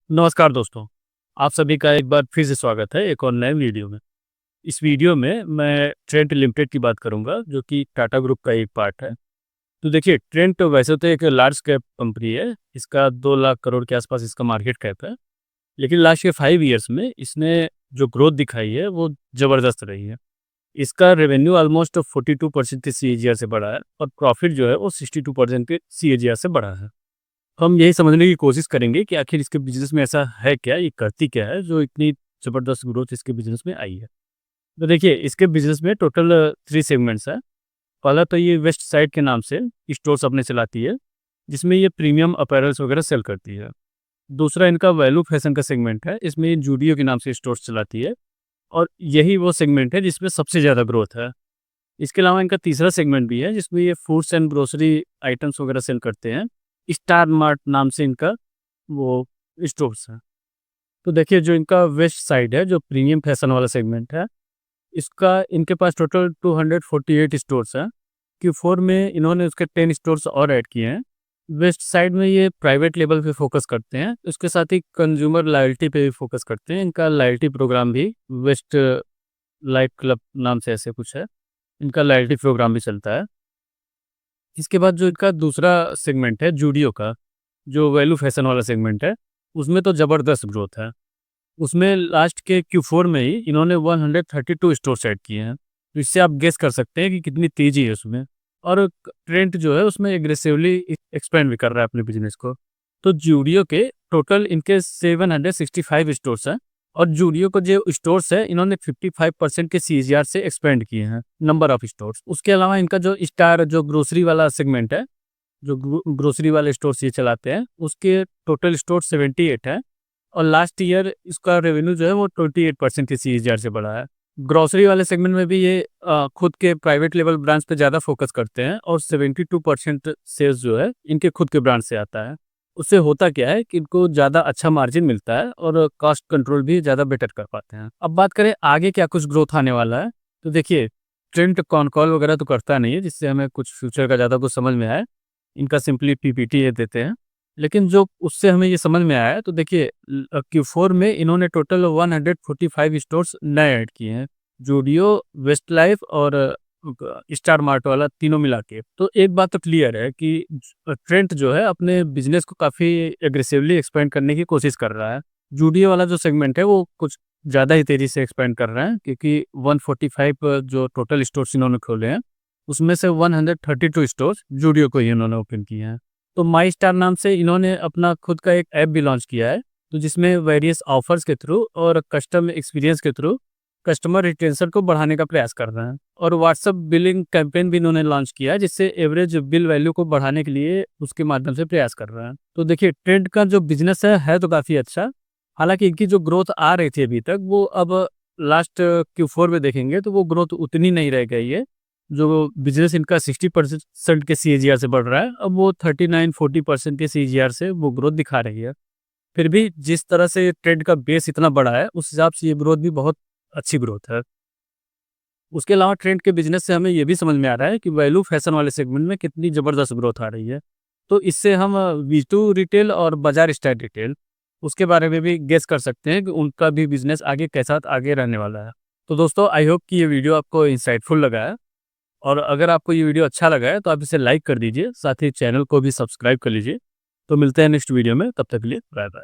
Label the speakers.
Speaker 1: नमस्कार दोस्तों, आप सभी का एक बार फिर से स्वागत है एक और नए वीडियो में। इस वीडियो में मैं ट्रेंट लिमिटेड की बात करूंगा जो कि टाटा ग्रुप का एक पार्ट है। तो देखिए ट्रेंट वैसे तो एक लार्ज कैप कंपनी है, इसका 2 लाख करोड़ के आसपास इसका मार्केट कैप है। लेकिन लास्ट के 5 ईयर्स में इसने जो ग्रोथ दिखाई है वो ज़बरदस्त रही है। इसका रेवेन्यू ऑलमोस्ट 42% के सीएजीआर से बढ़ा है और प्रॉफिट जो है वो 62% के सीएजीआर से बढ़ा है। हम यही समझने की कोशिश करेंगे कि आखिर इसके बिज़नेस में ऐसा है क्या, ये करती क्या है, जो इतनी ज़बरदस्त ग्रोथ इसके बिज़नेस में आई है। तो देखिए, इसके बिज़नेस में टोटल 3 सेगमेंट्स हैं। पहला तो ये वेस्ट साइड के नाम से स्टोर्स अपने चलाती है, जिसमें ये प्रीमियम अपैरल्स वगैरह सेल करती है। दूसरा इनका वैल्यू फैशन का सेगमेंट है, इसमें ये जूडियो के नाम से स्टोर्स चलाती है और यही वो सेगमेंट है जिसमें सबसे ज़्यादा ग्रोथ है। इसके अलावा इनका तीसरा सेगमेंट भी है, जिसमें ये फूड्स एंड ग्रोसरी आइटम्स वगैरह सेल करते हैं। स्टार मार्ट नाम से इनका वो स्टोर्स हैं। तो देखिए जो इनका वेस्ट साइड है, जो प्रीमियम फैशन वाला सेगमेंट है, इसका इनके पास टोटल 248 स्टोर्स हैं। Q4 में इन्होंने उसके 10 स्टोर्स और ऐड किए हैं। वेस्ट साइड में ये प्राइवेट लेवल पे फोकस करते हैं, उसके साथ ही कंज्यूमर लॉयल्टी पे भी फोकस करते हैं। इनका लॉयल्टी प्रोग्राम भी वेस्ट लाइफ क्लब नाम से ऐसे कुछ है, इनका लॉयल्टी प्रोग्राम भी चलता है। इसके बाद जो इनका दूसरा सेगमेंट है जूडियो का, जो वैल्यू फैशन वाला सेगमेंट है, उसमें तो ज़बरदस्त ग्रोथ है। उसमें लास्ट के Q4 में ही इन्होंने 132 स्टोर्स ऐड किए हैं। तो इससे आप गेस कर सकते हैं कि कितनी तेज़ी है उसमें। और ट्रेंट जो है उसमें एग्रेसिवली एक्सपेंड भी कर रहा है अपने बिज़नेस को। तो जूडियो के टोटल इनके 765 स्टोर्स हैं और जूडियो को जो स्टोर्स है इन्होंने 55% के सीएजीआर से एक्सपेंड किए हैं, नंबर ऑफ स्टोर्स। उसके अलावा इनका जो स्टार जो ग्रोसरी वाला सेगमेंट है, जो ग्रोसरी वाले स्टोर्स ये चलाते हैं, उसके टोटल स्टोर 78 है और लास्ट ईयर इसका रेवेन्यू जो है वो 28% के सीएजीआर से बढ़ा है। ग्रोसरी वाले सेगमेंट में भी ये खुद के प्राइवेट लेवल ब्रांड्स पे ज़्यादा फोकस करते हैं और 72% सेल्स जो है इनके खुद के ब्रांड से आता है। उससे होता क्या है कि इनको ज़्यादा अच्छा मार्जिन मिलता है और कॉस्ट कंट्रोल भी ज़्यादा बेटर कर पाते हैं। अब बात करें आगे क्या कुछ ग्रोथ आने वाला है, तो देखिए ट्रेंड कॉन कॉल वगैरह तो करता नहीं है जिससे हमें कुछ फ्यूचर का ज़्यादा कुछ समझ में आए। इनका सिंपली पीपीटी ये देते हैं। लेकिन जो उससे हमें ये समझ में आया है, तो देखिए Q4 में इन्होंने टोटल 145 स्टोर्स नए ऐड किए हैं। ज़ूडियो, वेस्टलाइफ और स्टार मार्ट वाला तीनों मिला के। तो एक बात तो क्लियर है कि ट्रेंट जो है अपने बिज़नेस को काफ़ी एग्रेसिवली एक्सपेंड करने की कोशिश कर रहा है। ज़ूडियो वाला जो सेगमेंट है वो कुछ ज़्यादा ही तेज़ी से एक्सपेंड कर रहे हैं, क्योंकि 145 जो टोटल स्टोर्स इन्होंने खोले हैं, उसमें से 132 स्टोर्स ज़ूडियो को ही इन्होंने ओपन किए हैं। तो माई स्टार नाम से इन्होंने अपना खुद का एक ऐप भी लॉन्च किया है, तो जिसमें वेरियस ऑफर्स के थ्रू और कस्टम एक्सपीरियंस के थ्रू कस्टमर रिटेंशन को बढ़ाने का प्रयास कर रहे हैं। और व्हाट्सएप बिलिंग कैंपेन भी इन्होंने लॉन्च किया है, जिससे एवरेज बिल वैल्यू को बढ़ाने के लिए उसके माध्यम से प्रयास कर रहे हैं। तो देखिए ट्रेंड का जो बिजनेस है तो काफ़ी अच्छा। हालांकि इनकी जो ग्रोथ आ रही थी अभी तक, वो अब लास्ट Q4 में देखेंगे तो वो ग्रोथ उतनी नहीं रह गई है। जो बिजनेस इनका 60% के सीएजीआर से बढ़ रहा है, अब वो 39-40% के सीएजीआर से वो ग्रोथ दिखा रही है। फिर भी जिस तरह से ट्रेंड का बेस इतना बड़ा है, उस हिसाब से ये ग्रोथ भी बहुत अच्छी ग्रोथ है। उसके अलावा ट्रेंड के बिजनेस से हमें ये भी समझ में आ रहा है कि वैल्यू फैशन वाले सेगमेंट में कितनी ज़बरदस्त ग्रोथ आ रही है। तो इससे हम V2 रिटेल और बाजार स्टाइल रिटेल, उसके बारे में भी गेस कर सकते हैं कि उनका भी बिजनेस आगे कैसा आगे रहने वाला है। तो दोस्तों आई होप कि ये वीडियो आपको इंसाइटफुल लगा है, और अगर आपको ये वीडियो अच्छा लगा है तो आप इसे लाइक कर दीजिए, साथ ही चैनल को भी सब्सक्राइब कर लीजिए। तो मिलते हैं नेक्स्ट वीडियो में, तब तक के लिए बाय बाय।